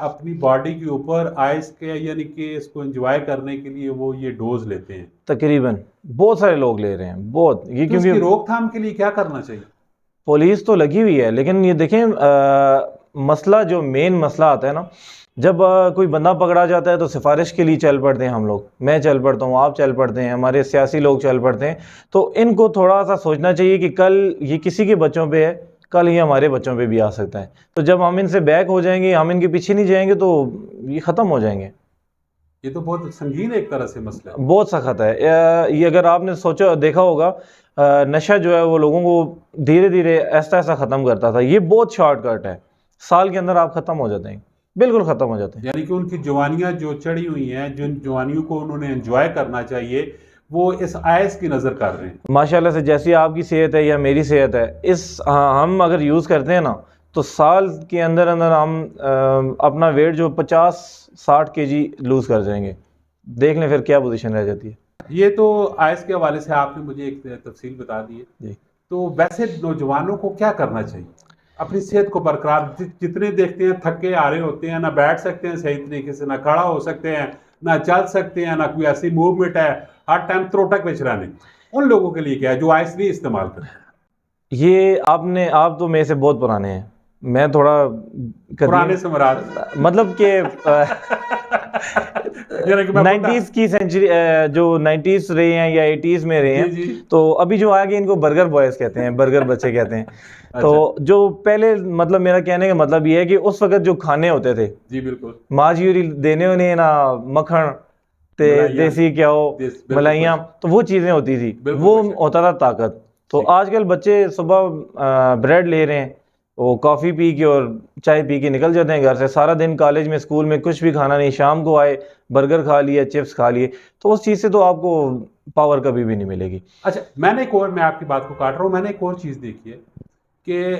اپنی باڈی کے اوپر آئس کے یعنی کہ اس کو انجوائے کرنے کے لیے وہ یہ ڈوز لیتے ہیں. تقریباً بہت سارے لوگ لے رہے ہیں بہت. یہ تو اس کی کیونکہ روک تھام کے لیے کیا کرنا چاہیے؟ پولیس تو لگی ہوئی ہے، لیکن یہ دیکھیں مسئلہ جو مین مسئلہ آتا ہے نا، جب کوئی بندہ پکڑا جاتا ہے تو سفارش کے لیے چل پڑتے ہیں ہم لوگ، میں چل پڑتا ہوں، آپ چل پڑتے ہیں، ہمارے سیاسی لوگ چل پڑتے ہیں. تو ان کو تھوڑا سا سوچنا چاہیے کہ کل یہ کسی کے بچوں پہ ہے، کل یہ ہمارے بچوں پہ بھی آ سکتا ہے. تو جب ہم ان سے بیک ہو جائیں گے، ہم ان کے پیچھے نہیں جائیں گے تو یہ ختم ہو جائیں گے. یہ تو بہت سنگین ایک طرح سے مسئلہ ہے. بہت سخت ہے یہ. اگر آپ نے سوچا دیکھا ہوگا، نشہ جو ہے وہ لوگوں کو دھیرے دھیرے ایسا ایسا ختم کرتا تھا. یہ بہت شارٹ کٹ ہے، سال کے اندر آپ ختم ہو جاتے ہیں، بالکل ختم ہو جاتے ہیں. یعنی کہ ان کی جوانیاں جو چڑھی ہوئی ہیں، جن جوانیوں کو انہوں نے انجوائے کرنا چاہیے، وہ اس آئس کی نظر کر رہے ہیں. ماشاء اللہ سے جیسی آپ کی صحت ہے یا میری صحت ہے، ہم اگر یوز کرتے ہیں نا تو سال کے اندر ہم اپنا ویٹ جو 50-60 kg لوز کر جائیں گے. دیکھ لیں پھر کیا پوزیشن رہ جاتی ہے. یہ تو آئس کے حوالے سے آپ نے مجھے ایک تفصیل بتا دی ہے. جی. تو ویسے نوجوانوں کو کیا کرنا چاہیے اپنی صحت کو برقرار؟ جتنے دیکھتے ہیں تھکے آ رہے ہوتے ہیں، نہ بیٹھ سکتے ہیں صحیح طریقے سے، نہ کھڑا ہو سکتے ہیں، نہ چل سکتے ہیں، نہ کوئی ایسی موومنٹ ہے، ہر ٹائم تروٹک پہ چلانے. ان لوگوں کے لیے کیا ہے جو آئس نہیں استعمال کرتے؟ یہ آپ تو میرے سے بہت پرانے ہیں، میں تھوڑا پرانے سے مراد مطلب کہ 90s کی سینچری، جو 90s رہے ہیں یا 80s میں رہے ہیں، تو ابھی جو آگے ان کو برگر بوائز کہتے ہیں، برگر بچے کہتے ہیں. تو جو پہلے مطلب میرا کہنے کا مطلب یہ ہے کہ اس وقت جو کھانے ہوتے تھے، جی بالکل، ماجیوری دینے انہیں نا، مکھن دیسی کیاؤ، ملائیاں، تو وہ چیزیں ہوتی تھی، وہ ہوتا تھا طاقت. تو آج کل بچے صبح بریڈ لے رہے ہیں، وہ کافی پی کے اور چائے پی کے نکل جاتے ہیں گھر سے. سارا دن کالج میں اسکول میں کچھ بھی کھانا نہیں، شام کو آئے برگر کھا لیے، چپس کھا لیے. تو اس چیز سے تو آپ کو پاور کبھی بھی نہیں ملے گی. اچھا، میں آپ کی بات کو کاٹ رہا ہوں، میں نے ایک اور چیز دیکھی ہے کہ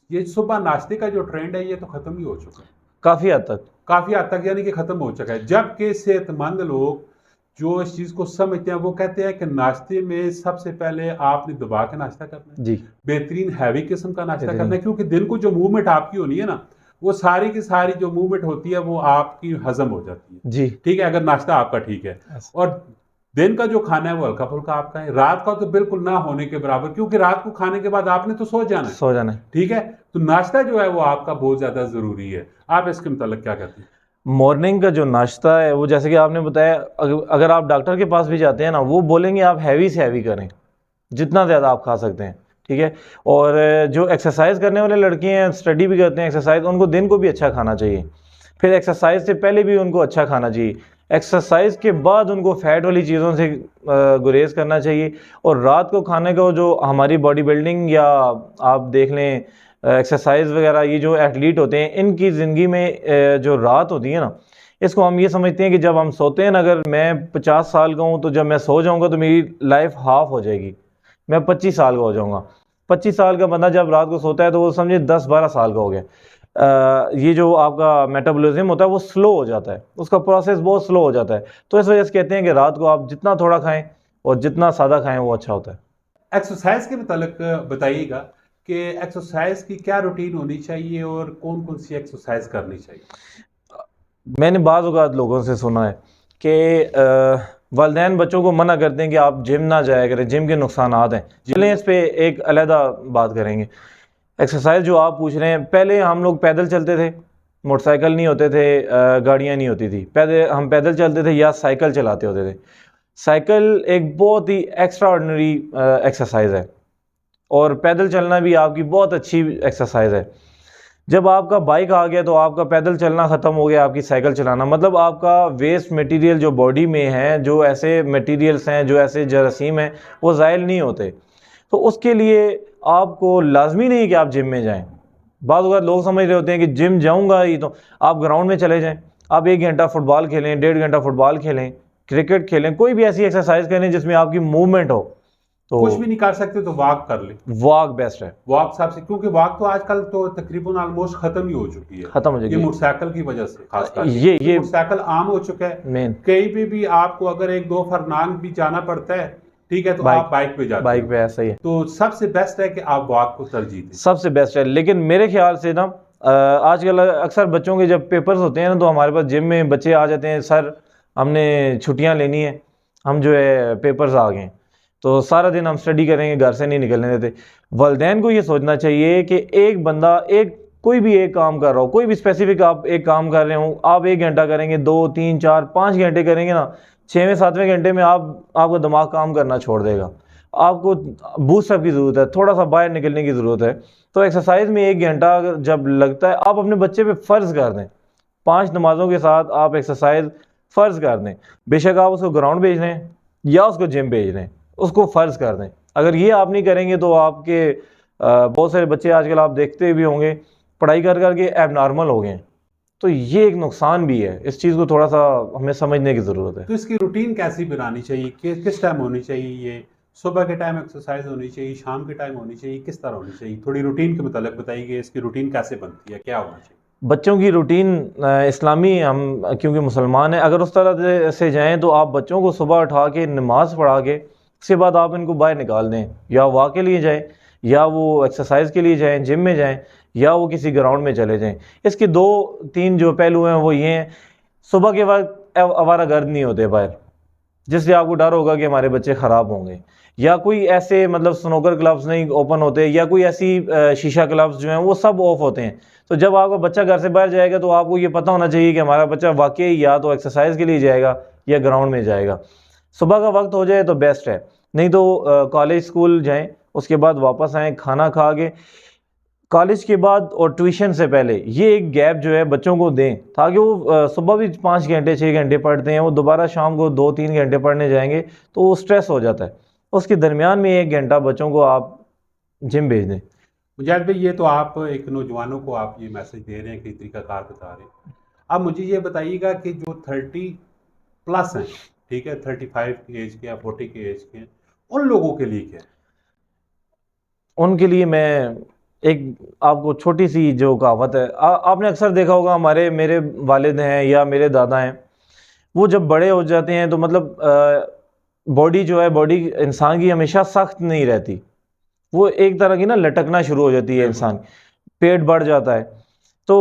یہ صبح ناشتے کا جو ٹرینڈ ہے یہ تو ختم ہی ہو چکا ہے کافی حد تک، یعنی کہ ختم ہو چکا ہے. جبکہ صحت مند لوگ جو اس چیز کو سمجھتے ہیں وہ کہتے ہیں کہ ناشتے میں سب سے پہلے آپ نے دبا کے ناشتہ کرنا ہے، جی، بہترین ہیوی قسم کا ناشتہ کرنا ہے، کیونکہ دن کو جو موومنٹ آپ کی ہونی ہے نا، وہ ساری کی ساری جو موومنٹ ہوتی ہے وہ آپ کی ہضم ہو جاتی ہے. جی ٹھیک ہے، اگر ناشتہ آپ کا ٹھیک ہے. اور دن کا جو کھانا ہے وہ ہلکا پھلکا آپ کا ہے. رات کا تو بالکل نہ ہونے کے برابر، کیونکہ رات کو کھانے کے بعد آپ نے تو سو جانا ہے. ٹھیک ہے، تو ناشتہ جو ہے وہ آپ کا بہت زیادہ ضروری ہے. آپ اس کے متعلق کیا کہتے ہیں؟ مارننگ کا جو ناشتہ ہے وہ جیسے کہ آپ نے بتایا، اگر آپ ڈاکٹر کے پاس بھی جاتے ہیں نا، وہ بولیں گے آپ ہیوی سے ہیوی کریں، جتنا زیادہ آپ کھا سکتے ہیں. ٹھیک ہے. اور جو ایکسرسائز کرنے والے لڑکے ہیں، اسٹڈی بھی کرتے ہیں ایکسرسائز، ان کو دن کو بھی اچھا کھانا چاہیے. پھر ایکسرسائز سے پہلے بھی ان کو اچھا کھانا چاہیے. ایکسرسائز کے بعد ان کو فیٹ والی چیزوں سے گریز کرنا چاہیے. اور رات کو کھانے کا جو ہماری باڈی بلڈنگ یا آپ دیکھ لیں ایکسرسائز وغیرہ، یہ جو ایتھلیٹ ہوتے ہیں ان کی زندگی میں جو رات ہوتی ہے نا، اس کو ہم یہ سمجھتے ہیں کہ جب ہم سوتے ہیں نا، اگر میں 50 سال کا ہوں تو جب میں سو جاؤں گا تو میری لائف ہاف ہو جائے گی، میں 25 سال کا ہو جاؤں گا. 25 سال کا بندہ جب رات کو سوتا ہے تو وہ سمجھے 10-12 سال کا ہو گیا. یہ جو آپ کا میٹابولزم ہوتا ہے وہ سلو ہو جاتا ہے، اس کا پروسیس بہت سلو ہو جاتا ہے. تو اس وجہ سے کہتے ہیں کہ رات کو آپ جتنا تھوڑا کھائیں اور جتنا سادہ کھائیں وہ اچھا ہوتا ہے. ایکسرسائز کے متعلق بتائیے گا کہ ایکسرسائز کی کیا روٹین ہونی چاہیے اور کون کون سی ایکسرسائز کرنی چاہیے؟ میں نے بعض اوقات لوگوں سے سنا ہے کہ والدین بچوں کو منع کرتے ہیں کہ آپ جم نہ جایا کریں، جم کے نقصانات ہیں. چلیں اس پہ ایک علیحدہ بات کریں گے. ایکسرسائز جو آپ پوچھ رہے ہیں، پہلے ہم لوگ پیدل چلتے تھے، موٹر سائیکل نہیں ہوتے تھے، گاڑیاں نہیں ہوتی تھی، ہم پیدل چلتے تھے یا سائیکل چلاتے ہوتے تھے. سائیکل ایک بہت ہی ایکسٹرا آرڈنری ایکسرسائز ہے، اور پیدل چلنا بھی آپ کی بہت اچھی ایکسرسائز ہے. جب آپ کا بائک آ گیا تو آپ کا پیدل چلنا ختم ہو گیا، آپ کی سائیکل چلانا، مطلب آپ کا ویسٹ میٹیریل جو باڈی میں ہے، جو ایسے میٹیریلز ہیں، جو ایسے جراثیم ہیں، وہ زائل نہیں ہوتے. تو اس کے لیے آپ کو لازمی نہیں کہ آپ جم میں جائیں. بعض اوقات لوگ سمجھ رہے ہوتے ہیں کہ جم جاؤں گا ہی تو آپ گراؤنڈ میں چلے جائیں، آپ 1 گھنٹہ فٹ بال کھیلیں، 1.5 گھنٹہ فٹ بال کھیلیں، کرکٹ کھیلیں، کوئی بھی ایسی ایکسرسائز کریں جس میں آپ کی موومنٹ ہو. تو کچھ بھی نہیں کر سکتے تو واک کر لیں. واک بیسٹ ہے. واک سب سے، کیونکہ واک تو آج کل تو تقریباً آلموسٹ ختم ہی ہو چکی ہے، ختم ہو جائے گی. یہ موٹر سائیکل کی وجہ سے، خاص کر یہ موٹر سائیکل عام ہو چکا ہے. مین کہیں پہ بھی آپ کو اگر 1-2 فرنانگ بھی جانا پڑتا ہے، ٹھیک ہے، تو آپ بائک پہ جاتے ہیں. بائک پہ ایسا ہی ہے. تو سب سے بیسٹ ہے کہ آپ واک کو ترجیح دیں. سب سے بیسٹ ہے. لیکن میرے خیال سے نا آج کل اکثر بچوں کے جب پیپرز ہوتے ہیں نا تو ہمارے پاس جم میں بچے آ جاتے ہیں، سر ہم نے چھٹیاں لینی ہیں، ہم جو ہے پیپرز آ گئے ہیں تو سارا دن ہم اسٹڈی کریں گے، گھر سے نہیں نکلنے دیتے۔ والدین کو یہ سوچنا چاہیے کہ ایک بندہ کوئی بھی ایک کام کر رہا ہو، کوئی بھی اسپیسیفک آپ ایک کام کر رہے ہوں، آپ 1 گھنٹہ کریں گے، 2 3 4 5 گھنٹے کریں گے نا، 6ویں 7ویں گھنٹے میں آپ کا دماغ کام کرنا چھوڑ دے گا، آپ کو بوسٹ اپ کی ضرورت ہے، تھوڑا سا باہر نکلنے کی ضرورت ہے۔ تو ایکسرسائز میں 1 گھنٹہ جب لگتا ہے، آپ اپنے بچے پہ فرض کر دیں، 5 نمازوں کے ساتھ آپ ایکسرسائز فرض کر دیں، بے شک آپ اس کو گراؤنڈ بھیج رہے ہیں یا اس کو جم بھیج رہے ہیں، اس کو فرض کر دیں۔ اگر یہ آپ نہیں کریں گے تو آپ کے بہت سارے بچے آج کل آپ دیکھتے بھی ہوں گے پڑھائی کر کر کے ایب نارمل ہو گئے ہیں، تو یہ ایک نقصان بھی ہے، اس چیز کو تھوڑا سا ہمیں سمجھنے کی ضرورت ہے۔ تو اس کی روٹین کیسی بنانی چاہیے، کس ٹائم ہونی چاہیے؟ یہ صبح کے ٹائم ایکسرسائز ہونی چاہیے، شام کے ٹائم ہونی چاہیے، کس طرح ہونی چاہیے؟ تھوڑی روٹین کے متعلق بتائیے کہ اس کی روٹین کیسے بنتی ہے، کیا ہونا چاہیے؟ بچوں کی روٹین اسلامی، ہم کیونکہ مسلمان ہیں، اگر اس طرح سے جائیں تو آپ بچوں کو صبح اٹھا کے نماز پڑھا کے اس کے بعد آپ ان کو باہر نکال دیں، یا واک کے لیے جائیں، یا وہ ایکسرسائز کے لیے جائیں، جم میں جائیں، یا وہ کسی گراؤنڈ میں چلے جائیں۔ اس کے 2 3 جو پہلو ہیں وہ یہ ہیں، صبح کے وقت آوارہ گرد نہیں ہوتے باہر، جس سے آپ کو ڈر ہوگا کہ ہمارے بچے خراب ہوں گے، یا کوئی ایسے مطلب سنوکر کلبز نہیں اوپن ہوتے، یا کوئی ایسی شیشہ کلبز جو ہیں وہ سب آف ہوتے ہیں۔ تو جب آپ کا بچہ گھر سے باہر جائے گا تو آپ کو یہ پتہ ہونا چاہیے کہ ہمارا بچہ واقعی یا تو ایکسرسائز کے لیے جائے گا یا گراؤنڈ میں جائے گا۔ صبح کا وقت ہو جائے تو بیسٹ ہے، نہیں تو کالج اسکول جائیں، اس کے بعد واپس آئیں کھانا کھا کے، کالج کے بعد اور ٹیوشن سے پہلے یہ ایک گیپ جو ہے بچوں کو دیں، تاکہ وہ صبح بھی 5 گھنٹے 6 گھنٹے پڑھتے ہیں، وہ دوبارہ شام کو 2 3 گھنٹے پڑھنے جائیں گے تو وہ سٹریس ہو جاتا ہے۔ اس کے درمیان میں 1 گھنٹہ بچوں کو آپ جم بھیج دیں۔ مجاہد بھائی، یہ تو آپ ایک نوجوانوں کو آپ یہ میسج دے رہے ہیں کہ طریقہ کار بتا رہے ہیں۔ اب مجھے یہ بتائیے گا کہ جو 30+ ہیں، ٹھیک ہے، 35 کی ایج کے یا 40 کی ایج کے ہیں، ان لوگوں کے لیے کیا ہے؟ ان کے لیے میں ایک آپ کو چھوٹی سی جو کہاوت ہے، آپ نے اکثر دیکھا ہوگا، میرے والد ہیں یا میرے دادا ہیں، وہ جب بڑے ہو جاتے ہیں تو مطلب باڈی جو ہے، باڈی انسان کی ہمیشہ سخت نہیں رہتی، وہ ایک طرح کی نا لٹکنا شروع ہو جاتی ہے، انسان پیٹ بڑھ جاتا ہے۔ تو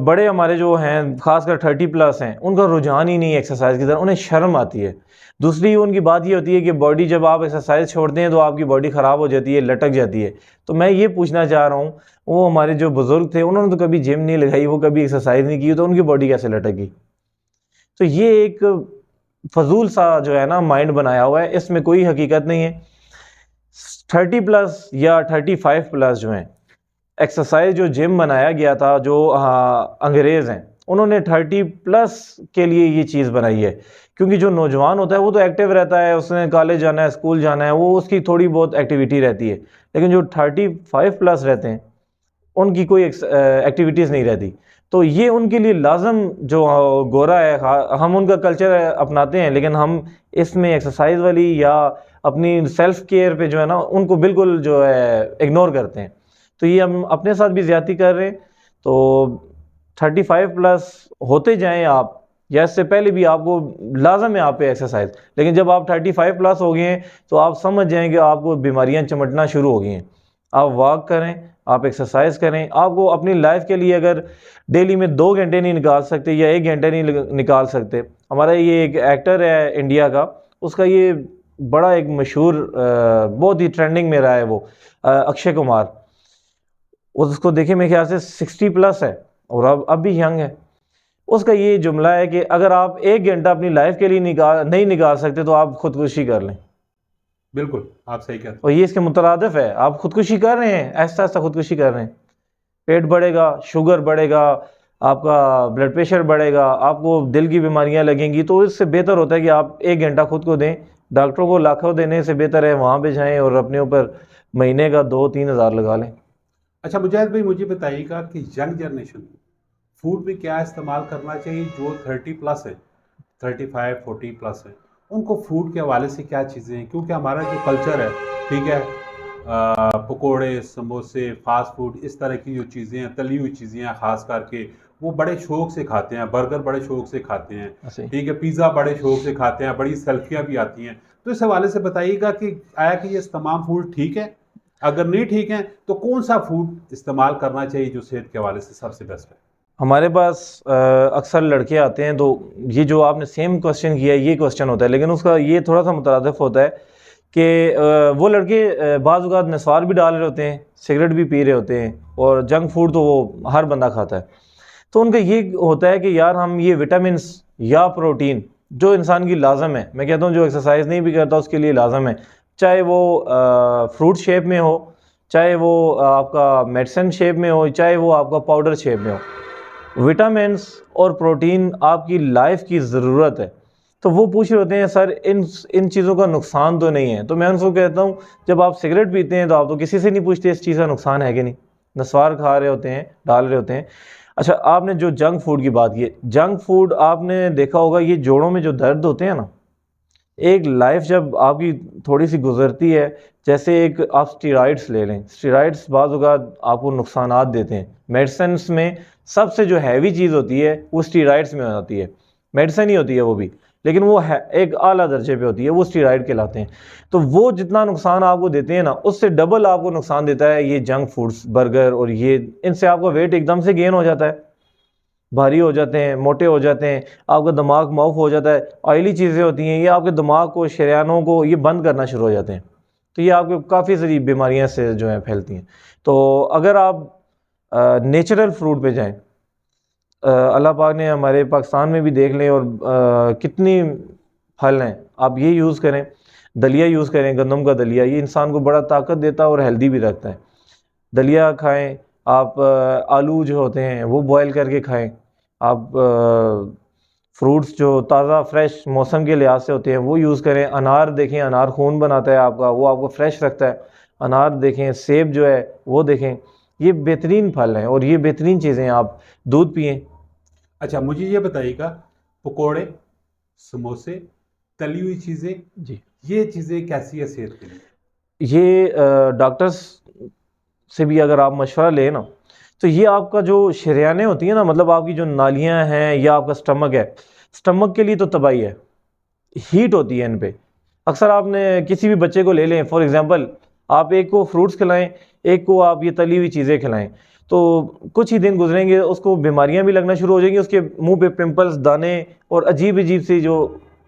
بڑے ہمارے جو ہیں، خاص کر 30+ ہیں، ان کا رجحان ہی نہیں ہے ایکسرسائز کی طرح، انہیں شرم آتی ہے۔ دوسری ان کی بات یہ ہوتی ہے کہ باڈی جب آپ ایکسرسائز چھوڑتے ہیں تو آپ کی باڈی خراب ہو جاتی ہے، لٹک جاتی ہے۔ تو میں یہ پوچھنا چاہ رہا ہوں، وہ ہمارے جو بزرگ تھے انہوں نے تو کبھی جم نہیں لگائی، وہ کبھی ایکسرسائز نہیں کی، تو ان کی باڈی کیسے لٹک گئی؟ تو یہ ایک فضول سا جو ہے نا مائنڈ بنایا ہوا ہے، اس میں کوئی حقیقت نہیں ہے۔ 30+ یا 35+ جو ہیں، ایکسرسائز جو جم بنایا گیا تھا، جو انگریز ہیں، انہوں نے 30+ کے لیے یہ چیز بنائی ہے، کیونکہ جو نوجوان ہوتا ہے وہ تو ایکٹیو رہتا ہے، اس نے کالج جانا ہے، اسکول جانا ہے، وہ اس کی تھوڑی بہت ایکٹیویٹی رہتی ہے، لیکن جو 35+ رہتے ہیں ان کی کوئی ایکٹیویٹیز نہیں رہتی۔ تو یہ ان کے لیے لازم جو گورا ہے، ہم ان کا کلچر اپناتے ہیں، لیکن ہم اس میں ایکسرسائز والی یا اپنی سیلف کیئر پہ جو ہے نا ان کو بالکل جو ہے اگنور کرتے ہیں۔ تو یہ ہم اپنے ساتھ بھی زیادتی کر رہے ہیں۔ تو 35+ ہوتے جائیں آپ، یا اس سے پہلے بھی آپ کو لازم ہے آپ پہ ایکسرسائز، لیکن جب آپ 35+ ہو گئے ہیں تو آپ سمجھ جائیں کہ آپ کو بیماریاں چمٹنا شروع ہو گئی ہیں۔ آپ واک کریں، آپ ایکسرسائز کریں، آپ کو اپنی لائف کے لیے اگر ڈیلی میں 2 گھنٹے نہیں نکال سکتے یا 1 گھنٹے نہیں نکال سکتے، ہمارا یہ ایک ایکٹر ہے انڈیا کا، اس کا یہ بڑا ایک مشہور بہت ہی ٹرینڈنگ میں رہا ہے، وہ اکشے کمار، اس کو دیکھیں میرے خیال سے 60+ ہے اور اب بھی ینگ ہے۔ اس کا یہ جملہ ہے کہ اگر آپ 1 گھنٹہ اپنی لائف کے لیے نہیں نکال سکتے تو آپ خودکشی کر لیں۔ بالکل آپ صحیح کہتے ہیں۔ اور یہ اس کے مترادف ہے، آپ خودکشی کر رہے ہیں، آہستہ آہستہ خودکشی کر رہے ہیں، پیٹ بڑھے گا، شوگر بڑھے گا، آپ کا بلڈ پریشر بڑھے گا، آپ کو دل کی بیماریاں لگیں گی۔ تو اس سے بہتر ہوتا ہے کہ آپ 1 گھنٹہ خود کو دیں، ڈاکٹروں کو لاکھوں دینے سے بہتر ہے وہاں پہ جائیں اور اپنے اوپر مہینے کا 2-3 ہزار لگا لیں۔ اچھا مجاہد بھائی، مجھے بتائیے گا کہ ینگ جنریشن فوڈ میں کیا استعمال کرنا چاہیے؟ جو 30+ ہے، 35 40+ ہے، ان کو فوڈ کے حوالے سے کیا چیزیں ہیں؟ کیونکہ ہمارا جو کلچر ہے، ٹھیک ہے، پکوڑے، سموسے، فاسٹ فوڈ، اس طرح کی جو چیزیں ہیں، تلی ہوئی چیزیں ہیں، خاص کر کے وہ بڑے شوق سے کھاتے ہیں، برگر بڑے شوق سے کھاتے ہیں، ٹھیک ہے، پیزا بڑے شوق سے کھاتے ہیں، بڑی سیلفیاں بھی آتی ہیں۔ تو اس حوالے سے بتائیے گا کہ آیا کہ یہ تمام فوڈ ٹھیک ہے؟ اگر نہیں ٹھیک ہیں تو کون سا فوڈ استعمال کرنا چاہیے جو صحت کے حوالے سے سب سے بیسٹ ہے؟ ہمارے پاس اکثر لڑکے آتے ہیں تو یہ جو آپ نے سیم کوشچن کیا ہے یہ کوشچن ہوتا ہے، لیکن اس کا یہ تھوڑا سا مترادف ہوتا ہے کہ وہ لڑکے بعض اوقات نسوار بھی ڈال رہے ہوتے ہیں، سگریٹ بھی پی رہے ہوتے ہیں، اور جنک فوڈ تو وہ ہر بندہ کھاتا ہے. تو ان کا یہ ہوتا ہے کہ یار ہم یہ وٹامنس یا پروٹین جو انسان کی لازم ہے، میں کہتا ہوں جو ایکسرسائز نہیں بھی کرتا اس کے لیے لازم ہے، چاہے وہ فروٹ شیپ میں ہو، چاہے وہ آپ کا میڈیسن شیپ میں ہو، چاہے وہ آپ کا پاؤڈر شیپ میں ہو، وٹامنس اور پروٹین آپ کی لائف کی ضرورت ہے. تو وہ پوچھ رہے ہوتے ہیں سر ان چیزوں کا نقصان تو نہیں ہے؟ تو میں ان کو کہتا ہوں جب آپ سگریٹ پیتے ہیں تو آپ تو کسی سے نہیں پوچھتے اس چیز کا نقصان ہے کہ نہیں، نسوار کھا رہے ہوتے ہیں، ڈال رہے ہوتے ہیں. اچھا آپ نے جو جنک فوڈ کی بات کی، جنک فوڈ آپ نے دیکھا ہوگا یہ جوڑوں میں جو درد ہوتے ہیں نا، ایک لائف جب آپ کی تھوڑی سی گزرتی ہے، جیسے ایک آپ اسٹیرائڈس لے لیں، اسٹیرائڈس بعض اوقات آپ کو نقصانات دیتے ہیں. میڈیسنس میں سب سے جو ہیوی چیز ہوتی ہے وہ اسٹیرائڈس میں ہوتی ہے، میڈیسن ہی ہوتی ہے وہ بھی، لیکن وہ ایک اعلیٰ درجے پہ ہوتی ہے، وہ اسٹیرائڈ کہلاتے ہیں. تو وہ جتنا نقصان آپ کو دیتے ہیں نا اس سے ڈبل آپ کو نقصان دیتا ہے یہ جنک فوڈس، برگر، اور یہ ان سے آپ کا ویٹ ایک دم سے گین ہو جاتا ہے، بھاری ہو جاتے ہیں، موٹے ہو جاتے ہیں، آپ کا دماغ معاف ہو جاتا ہے. آئلی چیزیں ہوتی ہیں یہ آپ کے دماغ کو، شریانوں کو یہ بند کرنا شروع ہو جاتے ہیں، تو یہ آپ کو کافی ساری بیماریاں سے جو ہیں پھیلتی ہیں. تو اگر آپ نیچرل فروٹ پہ جائیں، اللہ پاک نے ہمارے پاکستان میں بھی دیکھ لیں اور کتنی پھل ہیں، آپ یہ یوز کریں، دلیا یوز کریں، گندم کا دلیا، یہ انسان کو بڑا طاقت دیتا ہے اور ہیلدی بھی رکھتا ہے. دلیا کھائیں آپ، آلو جو ہوتے ہیں وہ بوائل کر کے کھائیں آپ، فروٹس جو تازہ فریش موسم کے لحاظ سے ہوتے ہیں وہ یوز کریں. انار دیکھیں، انار خون بناتا ہے آپ کا، وہ آپ کو فریش رکھتا ہے. انار دیکھیں، سیب جو ہے وہ دیکھیں، یہ بہترین پھل ہیں اور یہ بہترین چیزیں ہیں. آپ دودھ پئیں. اچھا مجھے یہ بتائیے گا، پکوڑے، سموسے، تلی ہوئی چیزیں، جی یہ چیزیں کیسی ہے صحت کے لیے؟ یہ ڈاکٹرز سے بھی اگر آپ مشورہ لیں نا تو یہ آپ کا جو شریانیں ہوتی ہیں نا، مطلب آپ کی جو نالیاں ہیں یا آپ کا سٹمک ہے، سٹمک کے لیے تو تباہی ہے، ہیٹ ہوتی ہے ان پہ. اکثر آپ نے کسی بھی بچے کو لے لیں، فار ایگزامپل آپ ایک کو فروٹس کھلائیں، ایک کو آپ یہ تلی ہوئی چیزیں کھلائیں، تو کچھ ہی دن گزریں گے اس کو بیماریاں بھی لگنا شروع ہو جائیں گی، اس کے منہ پہ پمپلس، دانے اور عجیب عجیب سی جو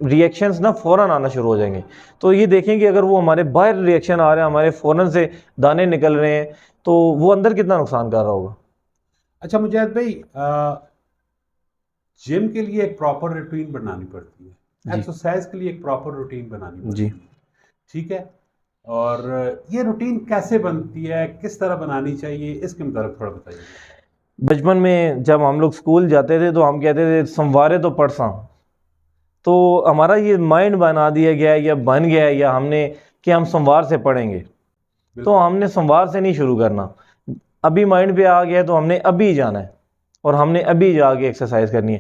ریئیکشنز نا فوراً آنا شروع ہو جائیں گے. تو یہ دیکھیں کہ اگر وہ ہمارے باہر ریئیکشن آ رہے ہیں، ہمارے فوراً سے دانے نکل رہے ہیں، تو وہ اندر کتنا نقصان کر رہا ہوگا. اچھا مجاہد بھائی، جم کے لیے ایک پراپر روٹین بنانی پڑتی ہے، ایکسرسائز کے لیے ایک پراپر روٹین بنانی پڑتی جی ہے، ٹھیک ہے؟ اور یہ روٹین کیسے بنتی ہے، کس طرح بنانی چاہیے، اس کے متعلق تھوڑا بتائیے. بچپن میں جب ہم لوگ اسکول جاتے تھے تو ہم کہتے تھے سموارے تو پڑساں، تو ہمارا یہ مائنڈ بنا دیا گیا ہے یا بن گیا ہے یا ہم نے کہ ہم سموار سے پڑھیں گے، تو ہم نے سموار سے نہیں شروع کرنا. ابھی مائنڈ پہ آ گیا ہے تو ہم نے ابھی جانا ہے اور ہم نے ابھی جا کے ایکسرسائز کرنی ہے.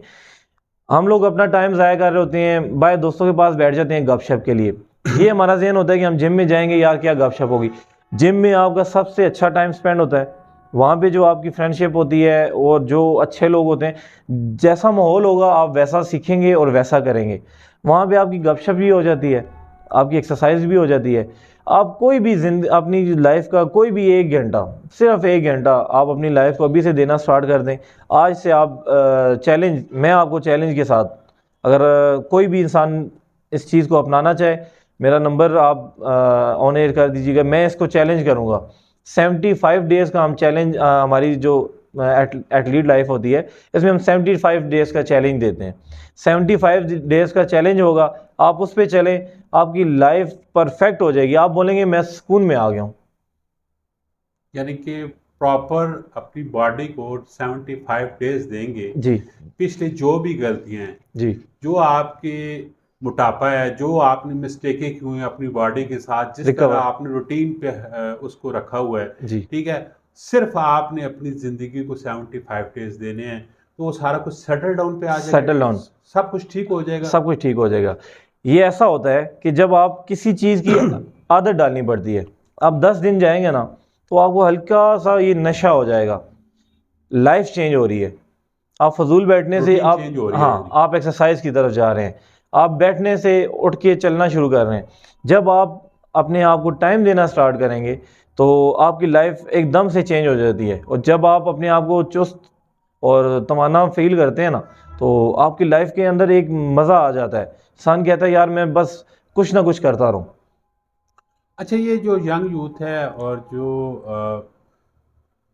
ہم لوگ اپنا ٹائم ضائع کر رہے ہوتے ہیں، بھائی دوستوں کے پاس بیٹھ جاتے ہیں گپ شپ کے لیے. یہ ہمارا ذہن ہوتا ہے کہ ہم جم میں جائیں گے، یار کیا گپ شپ ہوگی. جم میں آپ کا سب سے اچھا ٹائم سپینڈ ہوتا ہے، وہاں پہ جو آپ کی فرینڈ شپ ہوتی ہے اور جو اچھے لوگ ہوتے ہیں، جیسا ماحول ہوگا آپ ویسا سیکھیں گے اور ویسا کریں گے. وہاں پہ آپ کی گپ شپ بھی ہو جاتی ہے، آپ کی ایکسرسائز بھی ہو جاتی ہے. آپ کوئی بھی اپنی لائف کا کوئی بھی ایک گھنٹہ، صرف ایک گھنٹہ آپ اپنی لائف کو ابھی سے دینا سٹارٹ کر دیں. آج سے آپ چیلنج، میں آپ کو چیلنج کے ساتھ، اگر کوئی بھی انسان اس چیز کو اپنانا چاہے، میرا نمبر آپ آن ایئر کر دیجیے گا، میں اس کو چیلنج کروں گا. 75 ڈیز کا ہم چیلنج، ہماری جو ایتھلیٹ لائف ہوتی ہے اس میں ہم 75 ڈیز کا چیلنج دیتے ہیں. 75 ڈیز کا چیلنج ہوگا، آپ اس پہ چلیں، آپ کی لائف پرفیکٹ ہو جائے گی. آپ بولیں گے میں سکون میں آ گیا ہوں. یعنی کہ پراپر اپنی باڈی کو 75 ڈیز دیں گے، جی پچھلے جو بھی غلطیاں ہیں، جی جو آپ کے موٹاپا ہے، جو آپ نے مسٹیکیں کی ہوئی ہیں اپنی باڈی کے ساتھ، جس طرح آپ نے روٹین پہ اس کو رکھا ہوا ہے، جی ٹھیک ہے، صرف آپ نے اپنی زندگی کو 75 ڈیز دینے ہیں، تو وہ سارا کچھ سیٹل ڈاؤن پہ آ جائے گا، سیٹل ڈاؤن، سب کچھ ٹھیک ہو جائے گا. سب کچھ ٹھیک ہو جائے گا. یہ ایسا ہوتا ہے کہ جب آپ کسی چیز کی عادت ڈالنی پڑتی ہے، آپ 10 دن جائیں گے نا تو آپ کو ہلکا سا یہ نشہ ہو جائے گا، لائف چینج ہو رہی ہے. آپ فضول بیٹھنے سے آپ، ہاں آپ ایکسرسائز کی طرف جا رہے ہیں، آپ بیٹھنے سے اٹھ کے چلنا شروع کر رہے ہیں. جب آپ اپنے آپ کو ٹائم دینا سٹارٹ کریں گے تو آپ کی لائف ایک دم سے چینج ہو جاتی ہے. اور جب آپ اپنے آپ کو چست اور توانا فیل کرتے ہیں نا تو آپ کی لائف کے اندر ایک مزہ آ جاتا ہے. انسان کہتا ہے یار میں بس کچھ نہ کچھ کرتا رہوں. اچھا، یہ جو ینگ یوتھ ہے اور جو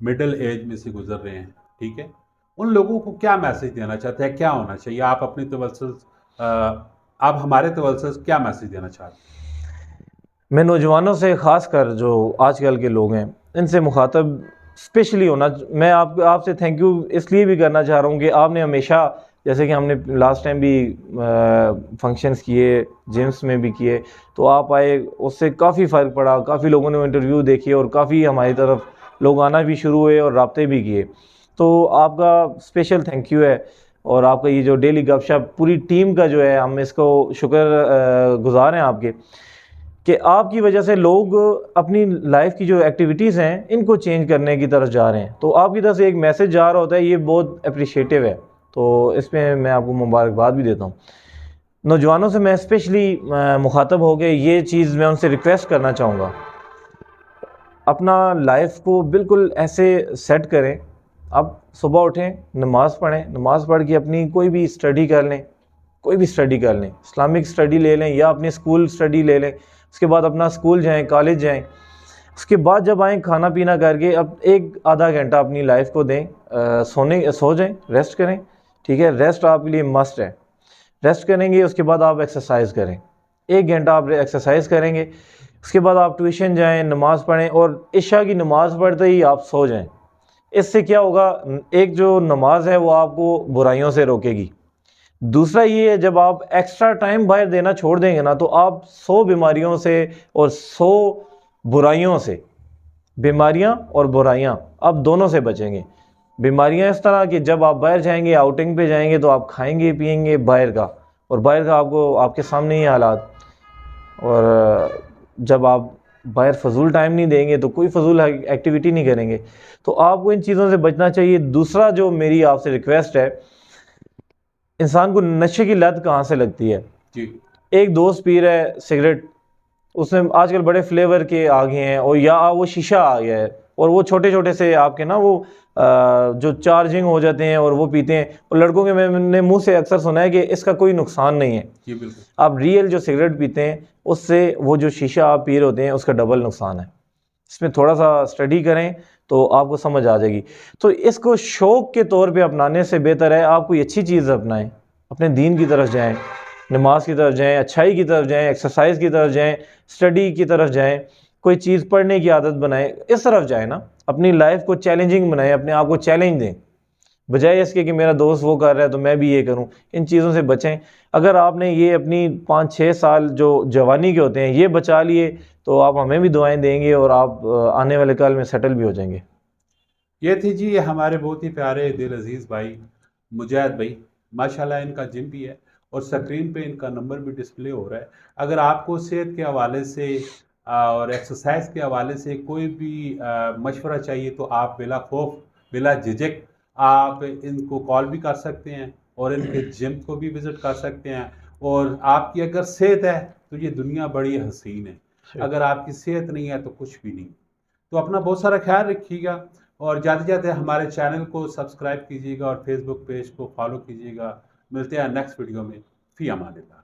مڈل ایج میں سے گزر رہے ہیں، ٹھیک ہے، ان لوگوں کو کیا میسج دینا چاہتے ہیں؟ کیا ہونا چاہیے؟ آپ اپنی توسط آپ ہمارے توسط سے کیا میسج دینا چاہتے ہیں؟ میں نوجوانوں سے خاص کر جو آج کل کے لوگ ہیں ان سے مخاطب اسپیشلی ہونا، میں آپ سے تھینک یو اس لیے بھی کرنا چاہ رہا ہوں کہ آپ نے ہمیشہ، جیسے کہ ہم نے لاسٹ ٹائم بھی فنکشنز کیے، جیمس میں بھی کیے، تو آپ آئے، اس سے کافی فرق پڑا. کافی لوگوں نے انٹرویو دیکھے اور کافی ہماری طرف لوگ آنا بھی شروع ہوئے اور رابطے بھی کیے. تو آپ کا اسپیشل تھینک یو ہے. اور آپ کا یہ جو ڈیلی گپ شپ پوری ٹیم کا جو ہے، ہم اس کو شکر گزار ہیں آپ کے، کہ آپ کی وجہ سے لوگ اپنی لائف کی جو ایکٹیویٹیز ہیں ان کو چینج کرنے کی طرف جا رہے ہیں. تو آپ کی طرف سے ایک میسج جا رہا ہوتا ہے، یہ بہت اپریشیٹیو ہے. تو اس میں میں آپ کو مبارکباد بھی دیتا ہوں. نوجوانوں سے میں اسپیشلی مخاطب ہو کے یہ چیز میں ان سے ریکویسٹ کرنا چاہوں گا، اپنا لائف کو بالکل ایسے سیٹ کریں. اب صبح اٹھیں، نماز پڑھیں، نماز پڑھ کے اپنی کوئی بھی اسٹڈی کر لیں، کوئی بھی اسٹڈی کر لیں، اسلامک اسٹڈی لے لیں یا اپنی اسکول اسٹڈی لے لیں. اس کے بعد اپنا اسکول جائیں، کالج جائیں. اس کے بعد جب آئیں کھانا پینا کر کے اب ایک آدھا گھنٹہ اپنی لائف کو دیں، سو جائیں، ریسٹ کریں. ٹھیک ہے، ریسٹ آپ کے لیے مسٹ ہے. ریسٹ کریں گے، اس کے بعد آپ ایکسرسائز کریں. 1 گھنٹہ آپ ایکسرسائز کریں گے. اس کے بعد آپ ٹیوشن جائیں، نماز پڑھیں اور عشاء کی نماز پڑھتے ہی آپ سو جائیں. اس سے کیا ہوگا، ایک جو نماز ہے وہ آپ کو برائیوں سے روکے گی. دوسرا یہ ہے، جب آپ ایکسٹرا ٹائم باہر دینا چھوڑ دیں گے نا تو آپ 100 بیماریوں سے اور 100 برائیوں سے، بیماریاں اور برائیاں آپ دونوں سے بچیں گے. بیماریاں اس طرح کہ جب آپ باہر جائیں گے، آؤٹنگ پہ جائیں گے تو آپ کھائیں گے پیئیں گے باہر کا، اور باہر کا آپ کے سامنے ہی حالات. اور جب آپ باہر فضول ٹائم نہیں دیں گے تو کوئی فضول ایکٹیویٹی نہیں کریں گے. تو آپ کو ان چیزوں سے بچنا چاہیے. دوسرا جو میری آپ سے ریکویسٹ ہے، انسان کو نشے کی لت کہاں سے لگتی ہے؟ جی. ایک دوست پی رہا ہے سگریٹ، اس میں آج کل بڑے فلیور کے آ گئے ہیں، اور یا وہ شیشہ آ گیا ہے، اور وہ چھوٹے چھوٹے سے آپ کے نا وہ جو چارجنگ ہو جاتے ہیں اور وہ پیتے ہیں. اور لڑکوں کے میں نے منہ سے اکثر سنا ہے کہ اس کا کوئی نقصان نہیں ہے. جی بالکل. آپ ریئل جو سگریٹ پیتے ہیں اس سے وہ جو شیشہ آپ پی رہے ہوتے ہیں اس کا ڈبل نقصان ہے. اس میں تھوڑا سا اسٹڈی کریں تو آپ کو سمجھ آ جائے گی. تو اس کو شوق کے طور پہ اپنانے سے بہتر ہے آپ کوئی اچھی چیز اپنائیں، اپنے دین کی طرف جائیں، نماز کی طرف جائیں، اچھائی کی طرف جائیں، ایکسرسائز کی طرف جائیں، اسٹڈی کی طرف جائیں، کوئی چیز پڑھنے کی عادت بنائیں، اس طرف جائیں نا. اپنی لائف کو چیلنجنگ بنائیں، اپنے آپ کو چیلنج دیں، بجائے اس کے کہ میرا دوست وہ کر رہا ہے تو میں بھی یہ کروں. ان چیزوں سے بچیں. اگر آپ نے یہ اپنی 5-6 سال جو جوانی کے ہوتے ہیں یہ بچا لیے تو آپ ہمیں بھی دعائیں دیں گے اور آپ آنے والے کل میں سیٹل بھی ہو جائیں گے. یہ تھی جی ہمارے بہت ہی پیارے دل عزیز بھائی مجاہد بھائی. ماشاءاللہ ان کا جم بھی ہے اور سکرین پہ ان کا نمبر بھی ڈسپلے ہو رہا ہے. اگر آپ کو صحت کے حوالے سے اور ایکسرسائز کے حوالے سے کوئی بھی مشورہ چاہیے تو آپ بلا خوف بلا جھجک آپ ان کو کال بھی کر سکتے ہیں اور ان کے جم کو بھی وزٹ کر سکتے ہیں. اور آپ کی اگر صحت ہے تو یہ دنیا بڑی حسین ہے، اگر آپ کی صحت نہیں ہے تو کچھ بھی نہیں. تو اپنا بہت سارا خیال رکھیے گا اور جاتے جاتے ہمارے چینل کو سبسکرائب کیجیے گا اور فیس بک پیج کو فالو کیجیے گا. ملتے ہیں نیکسٹ ویڈیو میں. فی امان اللہ.